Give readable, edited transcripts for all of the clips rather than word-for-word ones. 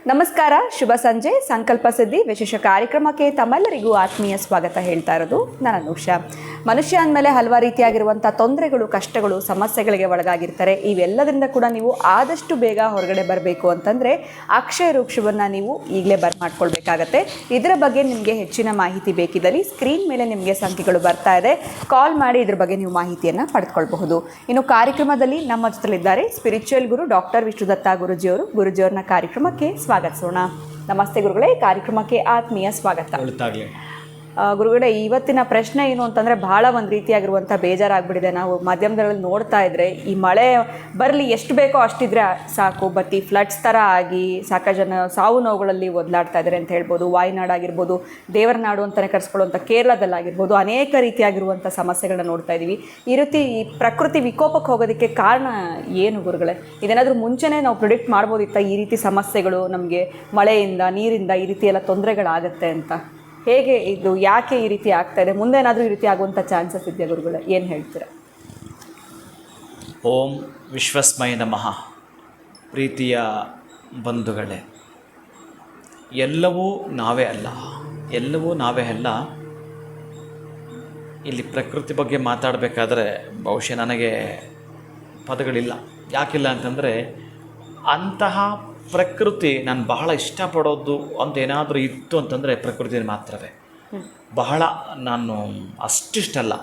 ನಮಸ್ಕಾರ, ಶುಭ ಸಂಜೆ. ಸಂಕಲ್ಪ ಸಿದ್ಧಿ ವಿಶೇಷ ಕಾರ್ಯಕ್ರಮಕ್ಕೆ ತಮ್ಮೆಲ್ಲರಿಗೂ ಆತ್ಮೀಯ ಸ್ವಾಗತ ಹೇಳ್ತಾ ಇರೋದು ನಾನು ಅನುಷಾ. ಮನುಷ್ಯ ಅಂದಮೇಲೆ ಹಲವಾರು ರೀತಿಯಾಗಿರುವಂಥ ತೊಂದರೆಗಳು, ಕಷ್ಟಗಳು, ಸಮಸ್ಯೆಗಳಿಗೆ ಒಳಗಾಗಿರ್ತಾರೆ. ಇವೆಲ್ಲದರಿಂದ ಕೂಡ ನೀವು ಆದಷ್ಟು ಬೇಗ ಹೊರಗಡೆ ಬರಬೇಕು ಅಂತಂದರೆ ಅಕ್ಷಯ ವೃಕ್ಷವನ್ನು ನೀವು ಈಗಲೇ ಮಾಡ್ಕೊಳ್ಬೇಕಾಗತ್ತೆ. ಇದರ ಬಗ್ಗೆ ನಿಮಗೆ ಹೆಚ್ಚಿನ ಮಾಹಿತಿ ಬೇಕಿದ್ದಲ್ಲಿ ಸ್ಕ್ರೀನ್ ಮೇಲೆ ನಿಮಗೆ ಸಂಖ್ಯೆಗಳು ಬರ್ತಾ ಇದೆ, ಕಾಲ್ ಮಾಡಿ ಇದ್ರ ಬಗ್ಗೆ ನೀವು ಮಾಹಿತಿಯನ್ನು ಪಡೆದುಕೊಳ್ಬಹುದು. ಇನ್ನು ಕಾರ್ಯಕ್ರಮದಲ್ಲಿ ನಮ್ಮ ಜೊತೆಲಿದ್ದಾರೆ ಸ್ಪಿರಿಚುವಲ್ ಗುರು ಡಾಕ್ಟರ್ ವಿಷ್ಣುದತ್ತ ಗುರುಜಿಯವ್ರನ್ನ ಕಾರ್ಯಕ್ರಮಕ್ಕೆ ಸ್ವಾಗತಿಸೋಣ. ನಮಸ್ತೆ ಗುರುಗಳೇ, ಕಾರ್ಯಕ್ರಮಕ್ಕೆ ಆತ್ಮೀಯ ಸ್ವಾಗತ. ಗುರುಗಳೇ, ಇವತ್ತಿನ ಪ್ರಶ್ನೆ ಏನು ಅಂತಂದರೆ ಬಹಳ ಒಂದು ರೀತಿಯಾಗಿರುವಂಥ ಬೇಜಾರಾಗ್ಬಿಟ್ಟಿದೆ. ನಾವು ಮಾಧ್ಯಮದಲ್ಲಿ ನೋಡ್ತಾ ಇದ್ದರೆ ಈ ಮಳೆ ಬರಲಿ ಎಷ್ಟು ಬೇಕೋ ಅಷ್ಟಿದ್ರೆ ಸಾಕು, ಬಟ್ ಈ ಫ್ಲಡ್ಸ್ ಥರ ಆಗಿ ಸಾಕಷ್ಟು ಜನ ಸಾವು ನೋವುಗಳಲ್ಲಿ ಒದ್ದಾಡ್ತಾ ಇದ್ದಾರೆ ಅಂತ ಹೇಳ್ಬೋದು. ವಾಯುನಾಡಾಗಿರ್ಬೋದು, ದೇವರ ನಾಡು ಅಂತಲೇ ಕರೆಸ್ಕೊಳ್ಳುವಂಥ ಕೇರಳದಲ್ಲಾಗಿರ್ಬೋದು, ಅನೇಕ ರೀತಿಯಾಗಿರುವಂಥ ಸಮಸ್ಯೆಗಳನ್ನ ನೋಡ್ತಾ ಇದ್ದೀವಿ. ಈ ರೀತಿ ಈ ಪ್ರಕೃತಿ ವಿಕೋಪಕ್ಕೆ ಹೋಗೋದಕ್ಕೆ ಕಾರಣ ಏನು ಗುರುಗಳೇ? ಇದೇನಾದರೂ ಮುಂಚೆನೇ ನಾವು ಪ್ರಿಡಿಕ್ಟ್ ಮಾಡ್ಬೋದಿತ್ತ ಈ ರೀತಿ ಸಮಸ್ಯೆಗಳು ನಮಗೆ ಮಳೆಯಿಂದ, ನೀರಿಂದ ಈ ರೀತಿ ಎಲ್ಲ ತೊಂದರೆಗಳಾಗತ್ತೆ ಅಂತ? ಹೇಗೆ ಇದು, ಯಾಕೆ ಈ ರೀತಿ ಆಗ್ತಾ ಇದೆ? ಮುಂದೇನಾದರೂ ಈ ರೀತಿ ಆಗುವಂಥ ಚಾನ್ಸಸ್ ಇದೆಯಾ ಗುರುಗಳೇ? ಏನು ಹೇಳ್ತೀರಾ? ಓಂ ವಿಶ್ವಸ್ಮೈ ನಮಃ. ಪ್ರೀತಿಯ ಬಂಧುಗಳೇ, ಎಲ್ಲವೂ ನಾವೇ ಅಲ್ಲ. ಇಲ್ಲಿ ಪ್ರಕೃತಿ ಬಗ್ಗೆ ಮಾತಾಡಬೇಕಾದ್ರೆ ಬಹುಶಃ ನನಗೆ ಪದಗಳಿಲ್ಲ. ಯಾಕಿಲ್ಲ ಅಂತಂದರೆ, ಅಂತಹ ಪ್ರಕೃತಿ ನಾನು ಬಹಳ ಇಷ್ಟಪಡೋದು ಅಂತ ಏನಾದರೂ ಇತ್ತು ಅಂತಂದರೆ ಪ್ರಕೃತಿ ಮಾತ್ರವೇ. ಬಹಳ ನಾನು ಅಷ್ಟಿಷ್ಟಲ್ಲ.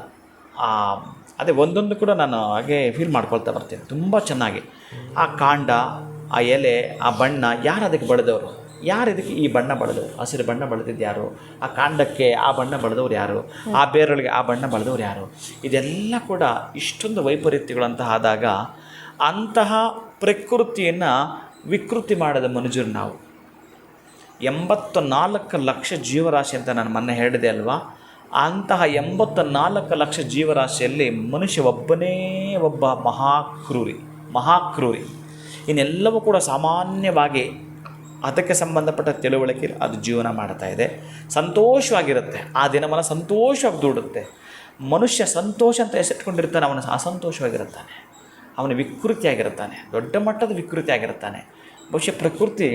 ಅದೇ ಒಂದೊಂದು ಕೂಡ ನಾನು ಹಾಗೆ ಫೀಲ್ ಮಾಡ್ಕೊಳ್ತಾ ಬರ್ತೀನಿ ತುಂಬ ಚೆನ್ನಾಗಿ. ಆ ಕಾಂಡ, ಆ ಎಲೆ, ಆ ಬಣ್ಣ, ಯಾರು ಅದಕ್ಕೆ ಬಳೆದವರು? ಯಾರು ಇದಕ್ಕೆ ಈ ಬಣ್ಣ ಬಳೆದವರು? ಹಸಿರು ಬಣ್ಣ ಬಳೆದಿದ್ದು ಯಾರು? ಆ ಕಾಂಡಕ್ಕೆ ಆ ಬಣ್ಣ ಬಳೆದವ್ರು ಯಾರು? ಆ ಬೇರೊಳಗೆ ಆ ಬಣ್ಣ ಬಳೆದವ್ರು ಯಾರು? ಇದೆಲ್ಲ ಕೂಡ ಇಷ್ಟೊಂದು ವೈಪರೀತ್ಯಗಳಂತ ಆದಾಗ ಅಂತಹ ಪ್ರಕೃತಿಯನ್ನು ವಿಕೃತಿ ಮಾಡಿದ ಮನುಜರು ನಾವು. 84 ಲಕ್ಷ ಜೀವರಾಶಿ ಅಂತ ನಾನು ಮೊನ್ನೆ ಹೇಳಿದೆ ಅಲ್ವಾ? ಅಂತಹ 84 ಲಕ್ಷ ಜೀವರಾಶಿಯಲ್ಲಿ ಮನುಷ್ಯ ಒಬ್ಬನೇ ಒಬ್ಬ ಮಹಾಕ್ರೂರಿ. ಇನ್ನೆಲ್ಲವೂ ಕೂಡ ಸಾಮಾನ್ಯವಾಗಿ ಅದಕ್ಕೆ ಸಂಬಂಧಪಟ್ಟ ತಿಳುವಳಿಕೆ ಅದು ಜೀವನ ಮಾಡ್ತಾ ಇದೆ. ಸಂತೋಷವಾಗಿರುತ್ತೆ, ಆ ದಿನವನ್ನು ಸಂತೋಷವಾಗಿ ದೂಡುತ್ತೆ. ಮನುಷ್ಯ ಸಂತೋಷ ಅಂತ ಹೆಸರಿಟ್ಕೊಂಡಿರ್ತಾನೆ, ಅವನು ಅಸಂತೋಷವಾಗಿರುತ್ತಾನೆ, ಅವನು ವಿಕೃತಿಯಾಗಿರುತ್ತಾನೆ, ದೊಡ್ಡ ಮಟ್ಟದ ವಿಕೃತಿಯಾಗಿರುತ್ತಾನೆ. ಬಹುಶಃ ಪ್ರಕೃತಿ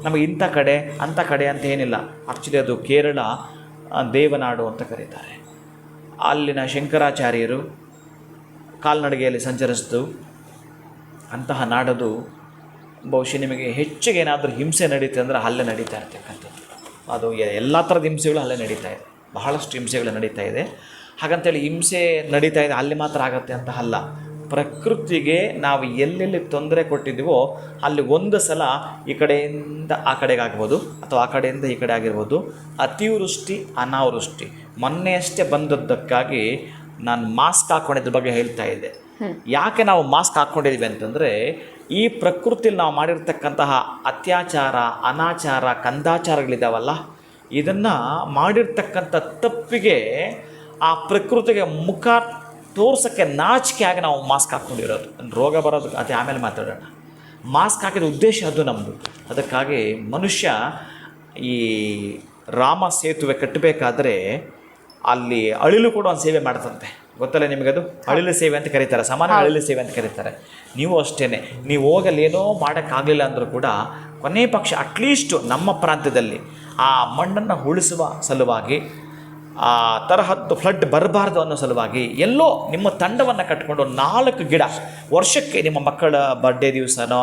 ನಮಗೆ ಇಂಥ ಕಡೆ ಅಂಥ ಕಡೆ ಅಂತ ಏನಿಲ್ಲ. ಆ್ಯಕ್ಚುಲಿ ಅದು ಕೇರಳ ದೇವನಾಡು ಅಂತ ಕರೀತಾರೆ. ಅಲ್ಲಿನ ಶಂಕರಾಚಾರ್ಯರು ಕಾಲ್ನಡಿಗೆಯಲ್ಲಿ ಸಂಚರಿಸಿದ್ದು ಅಂತಹ ನಾಡದು. ಬಹುಶಃ ನಿಮಗೆ ಹೆಚ್ಚಿಗೆ ಏನಾದರೂ ಹಿಂಸೆ ನಡೀತೆ ಅಂದರೆ ಅಲ್ಲೇ ನಡೀತಾ ಇರ್ತಕ್ಕಂಥದ್ದು. ಅದು ಎಲ್ಲ ಥರದ ಹಿಂಸೆಗಳು ಅಲ್ಲೇ ನಡೀತಾ ಇದೆ, ಬಹಳಷ್ಟು ಹಿಂಸೆಗಳು ನಡೀತಾ ಇದೆ. ಹಾಗಂತೇಳಿ ಹಿಂಸೆ ನಡೀತಾ ಇದೆ ಅಲ್ಲಿ ಮಾತ್ರ ಆಗತ್ತೆ ಅಂತ ಅಲ್ಲ. ಪ್ರಕೃತಿಗೆ ನಾವು ಎಲ್ಲೆಲ್ಲಿ ತೊಂದರೆ ಕೊಟ್ಟಿದ್ದೀವೋ ಅಲ್ಲಿ ಒಂದು ಸಲ ಈ ಕಡೆಯಿಂದ ಆ ಕಡೆಗೆ ಆಗ್ಬೋದು, ಅಥವಾ ಆ ಕಡೆಯಿಂದ ಈ ಕಡೆ ಆಗಿರ್ಬೋದು. ಅತಿವೃಷ್ಟಿ, ಅನಾವೃಷ್ಟಿ ಮೊನ್ನೆಯಷ್ಟೇ ಬಂದದ್ದಕ್ಕಾಗಿ ನಾನು ಮಾಸ್ಕ್ ಹಾಕ್ಕೊಂಡಿದ್ರ ಬಗ್ಗೆ ಹೇಳ್ತಾ ಇದ್ದೆ. ಯಾಕೆ ನಾವು ಮಾಸ್ಕ್ ಹಾಕ್ಕೊಂಡಿದ್ದೀವಿ ಅಂತಂದರೆ, ಈ ಪ್ರಕೃತಿಯಲ್ಲಿ ನಾವು ಮಾಡಿರ್ತಕ್ಕಂತಹ ಅತ್ಯಾಚಾರ, ಅನಾಚಾರ, ಕಂದಾಚಾರಗಳಿದ್ದಾವಲ್ಲ, ಇದನ್ನು ಮಾಡಿರ್ತಕ್ಕಂಥ ತಪ್ಪಿಗೆ ಆ ಪ್ರಕೃತಿಗೆ ಮುಖ ತೋರ್ಸೋಕ್ಕೆ ನಾಚಿಕೆ ಆಗಿ ನಾವು ಮಾಸ್ಕ್ ಹಾಕ್ಕೊಂಡಿರೋದು. ರೋಗ ಬರೋದು ಅದೇ ಆಮೇಲೆ ಮಾತಾಡೋಣ. ಮಾಸ್ಕ್ ಹಾಕಿದ ಉದ್ದೇಶ ಅದು ನಮ್ಮದು. ಅದಕ್ಕಾಗಿ ಮನುಷ್ಯ ಈ ರಾಮ ಸೇತುವೆ ಕಟ್ಟಬೇಕಾದ್ರೆ ಅಲ್ಲಿ ಅಳಿಲು ಕೂಡ ಒಂದು ಸೇವೆ ಮಾಡ್ತಂತೆ, ಗೊತ್ತಲ್ಲ ನಿಮಗದು? ಅಳಿಲು ಸೇವೆ ಅಂತ ಕರೀತಾರೆ, ಸಾಮಾನ್ಯ ಅಳಿಲು ಸೇವೆ ಅಂತ ಕರೀತಾರೆ. ನೀವು ಅಷ್ಟೇ, ನೀವು ಹೋಗಲ್ಲಿ ಏನೋ ಮಾಡೋಕ್ಕಾಗಲಿಲ್ಲ ಅಂದರೂ ಕೂಡ ಕೊನೆ ಪಕ್ಷ ಅಟ್ಲೀಸ್ಟು ನಮ್ಮ ಪ್ರಾಂತ್ಯದಲ್ಲಿ ಆ ಮಣ್ಣನ್ನು ಉಳಿಸುವ ಸಲುವಾಗಿ, ಆ ತರಹದ್ದು ಫ್ಲಡ್ ಬರಬಾರ್ದು ಅನ್ನೋ ಸಲುವಾಗಿ ಎಲ್ಲೋ ನಿಮ್ಮ ತಂಡವನ್ನು ಕಟ್ಕೊಂಡು 4 ಗಿಡ ವರ್ಷಕ್ಕೆ ನಿಮ್ಮ ಮಕ್ಕಳ ಬರ್ಡೇ ದಿವಸನೋ,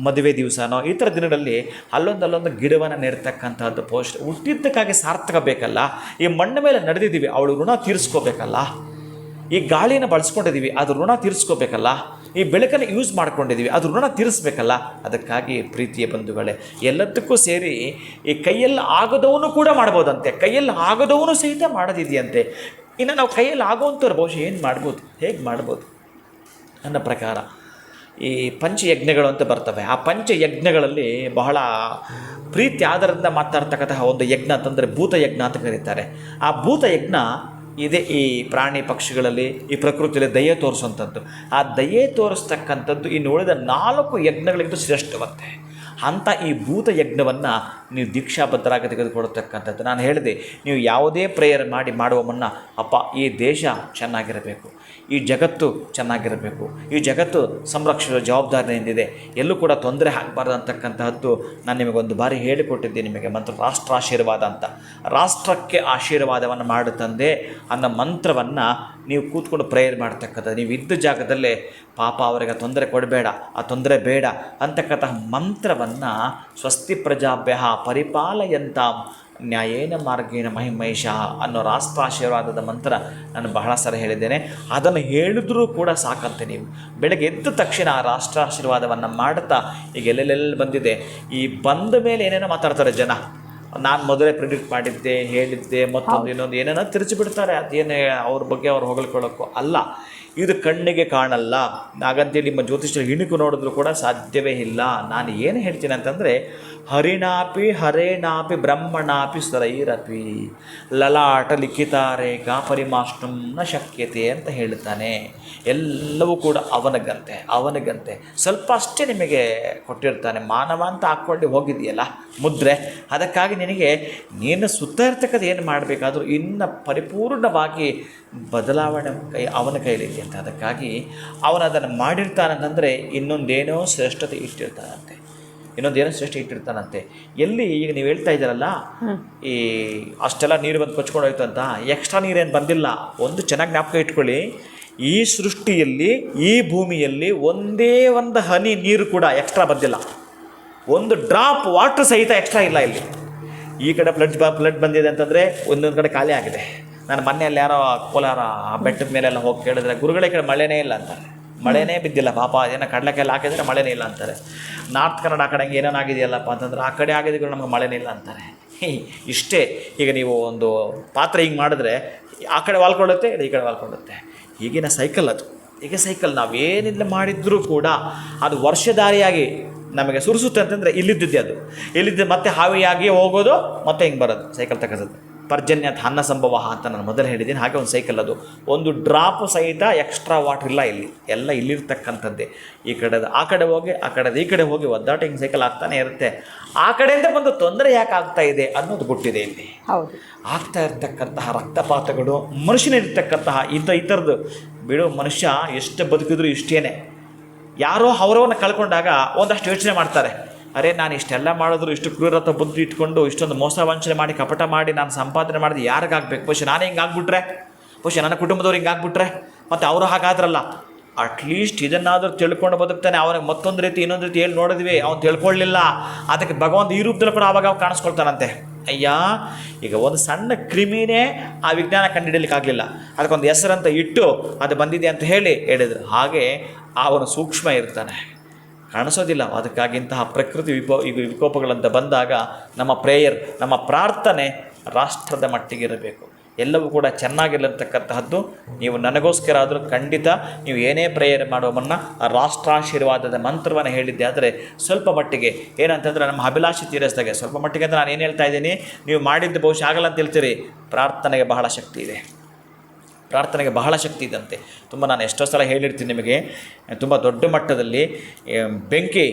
ಮದುವೆ ದಿವಸನೋ, ಈ ಥರ ದಿನಗಳಲ್ಲಿ ಅಲ್ಲೊಂದು ಗಿಡವನ್ನು ನೆಡ್ತಕ್ಕಂಥದ್ದು ಹುಟ್ಟಿದ್ದಕ್ಕಾಗಿ ಸಾರ್ಥಕ ಬೇಕಲ್ಲ. ಈ ಮಣ್ಣ ಮೇಲೆ ನಡೆದಿದ್ದೀವಿ, ಅವಳು ಋಣ ತೀರಿಸ್ಕೋಬೇಕಲ್ಲ. ಈ ಗಾಳಿಯನ್ನು ಬಳಸ್ಕೊಂಡಿದ್ದೀವಿ, ಅದು ಋಣ ತೀರಿಸ್ಕೋಬೇಕಲ್ಲ. ಈ ಬೆಳಕನ್ನು ಯೂಸ್ ಮಾಡ್ಕೊಂಡಿದ್ದೀವಿ, ಅದು ಋಣ ತೀರಿಸ್ಬೇಕಲ್ಲ. ಅದಕ್ಕಾಗಿ ಪ್ರೀತಿಯ ಬಂಧುಗಳೇ, ಎಲ್ಲದಕ್ಕೂ ಸೇರಿ ಈ ಕೈಯಲ್ಲಿ ಆಗದವನು ಕೂಡ ಮಾಡ್ಬೋದಂತೆ, ಕೈಯಲ್ಲಿ ಆಗದವನು ಸಹಿತ ಮಾಡೋದಿದೆಯಂತೆ. ಇನ್ನು ನಾವು ಕೈಯಲ್ಲಿ ಆಗೋವಂಥವ್ರು ಬಹುಶಃ ಏನು ಮಾಡ್ಬೋದು, ಹೇಗೆ ಮಾಡ್ಬೋದು ನನ್ನ ಪ್ರಕಾರ ಈ ಪಂಚಯಜ್ಞಗಳು ಅಂತ ಬರ್ತವೆ. ಆ ಪಂಚಯಜ್ಞಗಳಲ್ಲಿ ಬಹಳ ಪ್ರೀತಿ ಆಧಾರದಿಂದ ಮಾತಾಡ್ತಕ್ಕಂತಹ ಒಂದು ಯಜ್ಞ ಅಂತಂದರೆ ಭೂತಯಜ್ಞ ಅಂತ ಕರೀತಾರೆ. ಆ ಭೂತಯಜ್ಞ ಇದೆ ಈ ಪ್ರಾಣಿ ಪಕ್ಷಿಗಳಲ್ಲಿ, ಈ ಪ್ರಕೃತಿಯಲ್ಲಿ ದಯೆ ತೋರಿಸುವಂಥದ್ದು. ಆ ದಯೆ ತೋರಿಸ್ತಕ್ಕಂಥದ್ದು ಇನ್ನು ಉಳಿದ 4 ಯಜ್ಞಗಳಿಗಿಂತ ಶ್ರೇಷ್ಠವಂತೆ. ಅಂಥ ಈ ಭೂತ ಯಜ್ಞವನ್ನು ನೀವು ದೀಕ್ಷಾಬದ್ಧರಾಗಿ ತೆಗೆದುಕೊಳ್ತಕ್ಕಂಥದ್ದು. ನಾನು ಹೇಳಿದೆ, ನೀವು ಯಾವುದೇ ಪ್ರೇಯರ್ ಮಾಡುವ ಮುನ್ನ, ಅಪ್ಪ ಈ ದೇಶ ಚೆನ್ನಾಗಿರಬೇಕು, ಈ ಜಗತ್ತು ಚೆನ್ನಾಗಿರಬೇಕು, ಈ ಜಗತ್ತು ಸಂರಕ್ಷಿಸುವ ಜವಾಬ್ದಾರಿ ಏನಿದೆ, ಎಲ್ಲೂ ಕೂಡ ತೊಂದರೆ ಆಗಬಾರ್ದು ಅಂತಕ್ಕಂತಹದ್ದು ನಾನು ನಿಮಗೊಂದು ಬಾರಿ ಹೇಳಿಕೊಟ್ಟಿದ್ದೀನಿ ನಿಮಗೆ ಮಂತ್ರ ರಾಷ್ಟ್ರಾಶೀರ್ವಾದ ಅಂತ. ರಾಷ್ಟ್ರಕ್ಕೆ ಆಶೀರ್ವಾದವನ್ನು ಮಾಡು ತಂದೆ ಅನ್ನೋ ಮಂತ್ರವನ್ನು ನೀವು ಕೂತ್ಕೊಂಡು ಪ್ರೇಯರ್ ಮಾಡ್ತಕ್ಕಂಥದ್ದು. ನೀವು ಇದ್ದ ಜಾಗದಲ್ಲೇ ಪಾಪ ಅವರಿಗೆ ತೊಂದರೆ ಕೊಡಬೇಡ, ಆ ತೊಂದರೆ ಬೇಡ ಅಂತಕ್ಕಂತಹ ಮಂತ್ರವನ್ನು ಸ್ವಸ್ತಿ ಪ್ರಜಾಭ್ಯ ಪರಿಪಾಲಯಂತ ನ್ಯಾಯೇನ ಮಾರ್ಗೇನ ಮಹಿಮೈಷ ಅನ್ನೋ ರಾಷ್ಟ್ರಾಶೀರ್ವಾದದ ಮಂತ್ರ ನಾನು ಬಹಳ ಸಲ ಹೇಳಿದ್ದೇನೆ. ಅದನ್ನು ಹೇಳಿದ್ರೂ ಕೂಡ ಸಾಕಂತೆ ನೀವು ಬೆಳಗ್ಗೆ ಎದ್ದ ತಕ್ಷಣ ಆ ರಾಷ್ಟ್ರಾಶೀರ್ವಾದವನ್ನು ಮಾಡ್ತಾ ಈಗ ಎಲ್ಲೆಲ್ಲೆಲ್ಲಿ ಬಂದಿದೆ. ಈ ಬಂದ ಮೇಲೆ ಏನೇನೋ ಮಾತಾಡ್ತಾರೆ ಜನ, ನಾನು ಮೊದಲೇ ಪ್ರಿಡಿಕ್ಟ್ ಮಾಡಿದ್ದೆ, ಹೇಳಿದ್ದೆ, ಮತ್ತೊಂದು ಇನ್ನೊಂದು ಏನೇನೋ ತಿರುಚಿಬಿಡ್ತಾರೆ. ಅದೇನೇ ಅವ್ರ ಬಗ್ಗೆ ಅವ್ರು ಹೊಗಳ್ಕೊಳ್ಳೋಕ್ಕೂ ಅಲ್ಲ. ಇದು ಕಣ್ಣಿಗೆ ಕಾಣಲ್ಲ, ಹಾಗಂತೇಳಿ ನಿಮ್ಮ ಜ್ಯೋತಿಷ್ಯರು ಇಣುಕು ನೋಡಿದ್ರು ಕೂಡ ಸಾಧ್ಯವೇ ಇಲ್ಲ. ನಾನು ಏನು ಹೇಳ್ತೀನಿ ಅಂತಂದರೆ, ಹರಿಣಾಪಿ ಹರೇಣಾಪಿ ಬ್ರಹ್ಮಣಾಪಿ ಸ್ವರೈರಪಿ ಲಲಾಟ ಲಿಖಿತಾರೇಖಾ ಪರಿಮಾಷ್ಣಂ ನ ಶಕ್ಯತೆ ಅಂತ ಹೇಳ್ತಾನೆ. ಎಲ್ಲವೂ ಕೂಡ ಅವನಿಗಂತೆ ಸ್ವಲ್ಪ ಅಷ್ಟೇ ನಿಮಗೆ ಕೊಟ್ಟಿರ್ತಾನೆ. ಮಾನವ ಅಂತ ಹಾಕ್ಕೊಂಡು ಹೋಗಿದೆಯಲ್ಲ ಮುದ್ರೆ, ಅದಕ್ಕಾಗಿ ನಿನಗೆ ನೀನು ಸುತ್ತ ಇರ್ತಕ್ಕಂಥ ಏನು ಮಾಡಬೇಕಾದ್ರೂ ಇನ್ನು ಪರಿಪೂರ್ಣವಾಗಿ ಬದಲಾವಣೆ ಅವನ ಕೈಲಿದೆ ಅಂತ. ಅದಕ್ಕಾಗಿ ಅವನದನ್ನು ಮಾಡಿರ್ತಾನಂತಂದರೆ ಇನ್ನೊಂದೇನೋ ಶ್ರೇಷ್ಠತೆ ಇಟ್ಟಿರ್ತಾನಂತೆ. ಎಲ್ಲಿ ಈಗ ನೀವು ಹೇಳ್ತಾ ಇದ್ದಾರಲ್ಲ, ಈ ಅಷ್ಟೆಲ್ಲ ನೀರು ಬಂದು ಕೊಚ್ಕೊಂಡು ಹೋಯ್ತು ಅಂತ, ಎಕ್ಸ್ಟ್ರಾ ನೀರೇನು ಬಂದಿಲ್ಲ. ಒಂದು ಚೆನ್ನಾಗಿ ಜ್ಞಾಪಕ ಇಟ್ಕೊಳ್ಳಿ, ಈ ಸೃಷ್ಟಿಯಲ್ಲಿ ಈ ಭೂಮಿಯಲ್ಲಿ ಒಂದೇ ಒಂದು ಹನಿ ನೀರು ಕೂಡ ಎಕ್ಸ್ಟ್ರಾ ಬಂದಿಲ್ಲ. ಒಂದು ಡ್ರಾಪ್ ವಾಟರ್ ಸಹಿತ ಎಕ್ಸ್ಟ್ರಾ ಇಲ್ಲ ಇಲ್ಲಿ. ಈ ಕಡೆ ಫ್ಲಡ್ ಬಂದಿದೆ ಅಂತಂದರೆ ಒಂದೊಂದು ಕಡೆ ಖಾಲಿ ಆಗಿದೆ. ನಾನು ಮೊನ್ನೆಯಲ್ಲಿ ಯಾರೋ ಕೋಲಾರ ಆ ಬೆಟ್ಟದ ಮೇಲೆಲ್ಲ ಹೋಗಿ ಕೇಳಿದ್ರೆ, ಗುರುಗಳೇ ಕಡೆ ಮಳೆನೇ ಇಲ್ಲ ಅಂತಾರೆ. ಮಳೆನೇ ಬಿದ್ದಿಲ್ಲ ಪಾಪ, ಏನೋ ಕಡಲೆಕಾಯಲ್ಲಿ ಹಾಕಿದ್ರೆ ಮಳೆನೇ ಇಲ್ಲ ಅಂತಾರೆ. ನಾರ್ತ್ ಕನ್ನಡ ಆ ಕಡೆ ಹಂಗೆ ಏನೇನಾಗಿದೆಯಲ್ಲಪ್ಪ ಅಂತಂದ್ರೆ, ಆ ಕಡೆ ಆಗಿದ್ರು ನಮಗೆ ಮಳೆನೇ ಇಲ್ಲ ಅಂತಾರೆ. ಇಷ್ಟೇ. ಈಗ ನೀವು ಒಂದು ಪಾತ್ರೆ ಹಿಂಗೆ ಮಾಡಿದ್ರೆ ಆ ಕಡೆ ವಾಲ್ಕೊಳ್ಳುತ್ತೆ, ಈ ಕಡೆ ವಾಲ್ಕೊಳ್ಳುತ್ತೆ. ಈಗಿನ ಸೈಕಲ್ ಅದು. ಈಗ ಸೈಕಲ್ ನಾವೇನಿಲ್ಲ ಮಾಡಿದ್ರೂ ಕೂಡ ಅದು ವರ್ಷಧಾರಿಯಾಗಿ ನಮಗೆ ಸುರಿಸುತ್ತೆ ಅಂತಂದರೆ ಇಲ್ಲಿದ್ದಿದ್ದೆ ಅದು. ಇಲ್ಲಿದ್ದ ಮತ್ತೆ ಹಾವಿಯಾಗಿ ಹೋಗೋದು, ಮತ್ತೆ ಹಿಂಗೆ ಬರೋದು ಸೈಕಲ್ ತಗೋದು. ಪರ್ಜನ್ಯ ಅನ್ನ ಸಂಭವ ಅಂತ ನಾನು ಮೊದಲು ಹೇಳಿದ್ದೀನಿ. ಹಾಗೆ ಒಂದು ಸೈಕಲ್ ಅದು. ಒಂದು ಡ್ರಾಪ್ ಸಹಿತ ಎಕ್ಸ್ಟ್ರಾ ವಾಟರ್ ಇಲ್ಲ ಇಲ್ಲಿ. ಎಲ್ಲ ಇಲ್ಲಿರ್ತಕ್ಕಂಥದ್ದೇ. ಈ ಕಡೆದು ಆ ಕಡೆ ಹೋಗಿ, ಆ ಕಡೆದು ಈ ಕಡೆ ಹೋಗಿ ಒದ್ದಾಟ ಹಿಂಗೆ ಸೈಕಲ್ ಆಗ್ತಾನೆ ಇರುತ್ತೆ. ಆ ಕಡೆಯಿಂದ ಬಂದು ತೊಂದರೆ ಯಾಕೆ ಆಗ್ತಾ ಇದೆ ಅನ್ನೋದು ಗೊತ್ತಿದೆ ಇಲ್ಲಿ. ಹೌದು, ಆಗ್ತಾ ಇರ್ತಕ್ಕಂತಹ ರಕ್ತಪಾತಗಳು, ಮನುಷ್ಯನಿರ್ತಕ್ಕಂತಹ ಈ ಥರದ್ದು ಬಿಡೋ ಮನುಷ್ಯ ಎಷ್ಟು ಬದುಕಿದ್ರು ಇಷ್ಟೇನೆ. ಯಾರೋ ಅವರವನ್ನ ಕಳ್ಕೊಂಡಾಗ ಒಂದಷ್ಟು ಯೋಚನೆ ಮಾಡ್ತಾರೆ, ಅರೆ ನಾನು ಇಷ್ಟೆಲ್ಲ ಮಾಡಿದ್ರು, ಇಷ್ಟು ಕ್ರೂರತ್ವ ಬುದ್ಧಿ ಇಟ್ಕೊಂಡು ಇಷ್ಟೊಂದು ಮೋಸ ವಂಚನೆ ಮಾಡಿ ಕಪಟ ಮಾಡಿ ನಾನು ಸಂಪಾದನೆ ಮಾಡಿದ್ರೆ ಯಾರಿಗಾಗಬೇಕು? ಬಹುಶಃ ನಾನೇ ಹಿಂಗಾಗ್ಬಿಟ್ರೆ, ಬಹುಶಃ ನನ್ನ ಕುಟುಂಬದವ್ರು ಹಿಂಗಾಗ್ಬಿಟ್ರೆ, ಮತ್ತು ಅವರು ಹಾಗಾದ್ರಲ್ಲ. ಅಟ್ಲೀಸ್ಟ್ ಇದನ್ನಾದರೂ ತಿಳ್ಕೊಂಡು ಬದುಕ್ತಾನೆ. ಅವನಿಗೆ ಮತ್ತೊಂದು ರೀತಿ ಇನ್ನೊಂದು ರೀತಿ ಹೇಳಿ ನೋಡಿದ್ವಿ, ಅವ್ನು ತಿಳ್ಕೊಳ್ಳಿಲ್ಲ. ಅದಕ್ಕೆ ಭಗವಂತ ಈ ರೂಪದಲ್ಲಿ ಕೂಡ ಆವಾಗ ಕಾಣಿಸ್ಕೊಳ್ತಾನಂತೆ. ಅಯ್ಯ, ಈಗ ಒಂದು ಸಣ್ಣ ಕ್ರಿಮಿನೇ ಆ ವಿಜ್ಞಾನ ಕಂಡುಹಿಡಿಯಲಿಕ್ಕಾಗಲಿಲ್ಲ, ಅದಕ್ಕೊಂದು ಹೆಸರಂತ ಇಟ್ಟು ಅದು ಬಂದಿದೆ ಅಂತ ಹೇಳಿದ್ರು. ಹಾಗೆ ಅವನು ಸೂಕ್ಷ್ಮ ಇರ್ತಾನೆ, ಕಾಣಿಸೋದಿಲ್ಲ. ಅದಕ್ಕಾಗಿ ಇಂತಹ ಪ್ರಕೃತಿ ವಿಕೋಪಗಳಂತ ಬಂದಾಗ ನಮ್ಮ ಪ್ರೇಯರ್, ನಮ್ಮ ಪ್ರಾರ್ಥನೆ ರಾಷ್ಟ್ರದ ಮಟ್ಟಿಗಿರಬೇಕು. ಎಲ್ಲವೂ ಕೂಡ ಚೆನ್ನಾಗಿರತಕ್ಕಂತಹದ್ದು. ನೀವು ನನಗೋಸ್ಕರ ಆದರೂ ಖಂಡಿತ ನೀವು ಏನೇ ಪ್ರೇಯರ್ ಮಾಡುವ ಮುನ್ನ ಆ ರಾಷ್ಟ್ರಾಶೀರ್ವಾದದ ಮಂತ್ರವನ್ನು ಹೇಳಿದ್ದೆ ಆದರೆ ಸ್ವಲ್ಪ ಮಟ್ಟಿಗೆ ಏನಂತಂದರೆ ನಮ್ಮ ಅಭಿಲಾಷೆ ತೀರಿಸಿದಾಗೆ ಸ್ವಲ್ಪ ಮಟ್ಟಿಗೆ ಅಂತ ನಾನು ಏನು ಹೇಳ್ತಾ ಇದ್ದೀನಿ, ನೀವು ಮಾಡಿದ್ದು ಬಹುಶಃ ಆಗಲ್ಲ ಅಂತ ಹೇಳ್ತೀರಿ. ಪ್ರಾರ್ಥನೆಗೆ ಬಹಳ ಶಕ್ತಿ ಇದೆ. ಇದ್ದಂತೆ. ನಾನು ಎಷ್ಟೋ ಸಲ ಹೇಳಿರ್ತೀನಿ ನಿಮಗೆ, ತುಂಬ ದೊಡ್ಡ ಮಟ್ಟದಲ್ಲಿ ಬೆಂಕಿ,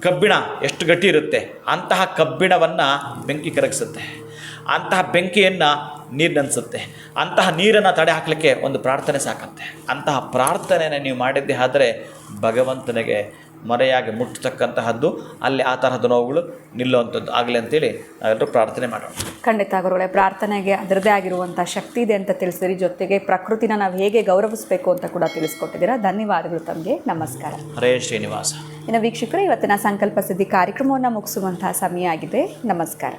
ಕಬ್ಬಿಣ ಎಷ್ಟು ಗಟ್ಟಿ ಇರುತ್ತೆ, ಅಂತಹ ಕಬ್ಬಿಣವನ್ನು ಬೆಂಕಿ ಕರಗಿಸುತ್ತೆ. ಅಂತಹ ಬೆಂಕಿಯನ್ನು ನೀರು ನೆನೆಸುತ್ತೆ. ಅಂತಹ ನೀರನ್ನು ತಡೆ ಹಾಕಲಿಕ್ಕೆ ಒಂದು ಪ್ರಾರ್ಥನೆ ಸಾಕಂತೆ. ಅಂತಹ ಪ್ರಾರ್ಥನೆಯನ್ನು ನೀವು ಮಾಡಿದ್ದೆ ಆದರೆ ಭಗವಂತನಿಗೆ ಮರೆಯಾಗಿ ಮುಟ್ಟತಕ್ಕಂತಹದ್ದು, ಅಲ್ಲಿ ಆ ತರಹದ ನೋವುಗಳು ನಿಲ್ಲುವಂಥದ್ದು ಆಗಲಿ ಅಂತೇಳಿ ನಾವೆಲ್ಲರೂ ಪ್ರಾರ್ಥನೆ ಮಾಡೋಣ. ಖಂಡಿತ ಗುರುಗಳೇ, ಪ್ರಾರ್ಥನೆಗೆ ಅದರದೇ ಆಗಿರುವಂಥ ಶಕ್ತಿ ಇದೆ ಅಂತ ತಿಳಿಸಿದ್ರಿ. ಜೊತೆಗೆ ಪ್ರಕೃತಿನ ನಾವು ಹೇಗೆ ಗೌರವಿಸಬೇಕು ಅಂತ ಕೂಡ ತಿಳಿಸ್ಕೊಟ್ಟಿದ್ದೀರಾ. ಧನ್ಯವಾದಗಳು ತಮಗೆ. ನಮಸ್ಕಾರ. ಹರೇ ಶ್ರೀನಿವಾಸ. ಇನ್ನು ವೀಕ್ಷಕರೇ, ಇವತ್ತಿನ ಸಂಕಲ್ಪ ಸಿದ್ಧಿ ಕಾರ್ಯಕ್ರಮವನ್ನು ಮುಗಿಸುವಂತಹ ಸಮಯ ಆಗಿದೆ. ನಮಸ್ಕಾರ.